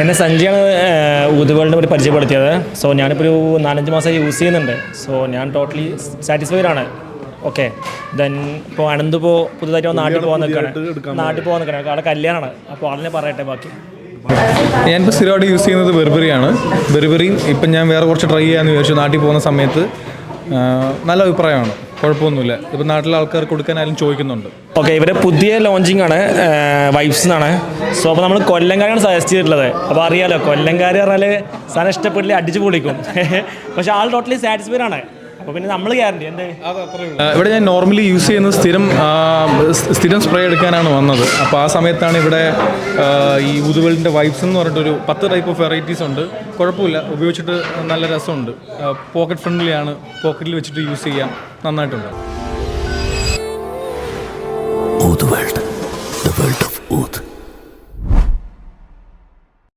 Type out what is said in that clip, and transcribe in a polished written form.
എന്നെ സഞ്ജയാണ് ഊതുവേൾഡ് ഒരു പരിചയപ്പെടുത്തിയത്. സോ ഞാനിപ്പോൾ ഒരു 4-5 മാസം യൂസ് ചെയ്യുന്നുണ്ട്. സോ ഞാൻ ടോട്ടലി സാറ്റിസ്ഫൈഡ് ആണ്. ഓക്കെ, ദെൻ ഇപ്പോൾ അനന്തിപ്പോൾ പുതുതായിട്ട് നാട്ടിൽ പോകാൻ നിൽക്കുകയാണ്. അവിടെ കല്യാണമാണ്. അപ്പോൾ ആളിനെ പറയട്ടെ ബാക്കി. ഞാനിപ്പോൾ സ്ഥിരമായിട്ട് യൂസ് ചെയ്യുന്നത് ബെർബറിയാണ്. ബെർബറിയും ഇപ്പം ഞാൻ വേറെ കുറച്ച് ട്രൈ ചെയ്യാമെന്ന് വിചാരിച്ചു. നാട്ടിൽ പോകുന്ന സമയത്ത് നല്ല അഭിപ്രായമാണ്, കുഴപ്പമൊന്നുമില്ല. ഇപ്പം നാട്ടിലെ ആൾക്കാർക്ക് കൊടുക്കാനായാലും ചോദിക്കുന്നുണ്ട്. ഓക്കെ, ഇവരെ പുതിയ ലോഞ്ചിങ് ആണ്, വൈബ്സ് എന്നാണ്. സോ അപ്പോൾ നമ്മൾ കൊല്ലംകാരാണ് സജസ്റ്റ് ചെയ്തിട്ടുള്ളത്. അപ്പോൾ അറിയാലോ, കൊല്ലംകാർ പറഞ്ഞാൽ സാധനം ഇഷ്ടപ്പെട്ടില്ല അടിച്ച് പൊളിക്കും. പക്ഷേ ആൾ ടോട്ടലി സാറ്റിസ്ഫൈഡ് ആണ്. അപ്പോൾ പിന്നെ നമ്മൾ ഗ്യാരണ്ടി എന്ത്. ഇവിടെ ഞാൻ നോർമലി യൂസ് ചെയ്യുന്നത് സ്ഥിരം സ്പ്രേ എടുക്കാനാണ് വന്നത്. അപ്പോൾ ആ സമയത്താണ് ഇവിടെ ഈ ഊതുവേൾഡിൻ്റെ വൈബ്സ് എന്ന് പറഞ്ഞിട്ടൊരു 10 ടൈപ്പ് ഓഫ് വെറൈറ്റീസ് ഉണ്ട്. കുഴപ്പമില്ല, ഉപയോഗിച്ചിട്ട് നല്ല രസമുണ്ട്. പോക്കറ്റ് ഫ്രണ്ട്ലിയാണ്, പോക്കറ്റിൽ വെച്ചിട്ട് യൂസ് ചെയ്യാം, നന്നായിട്ടുണ്ട്.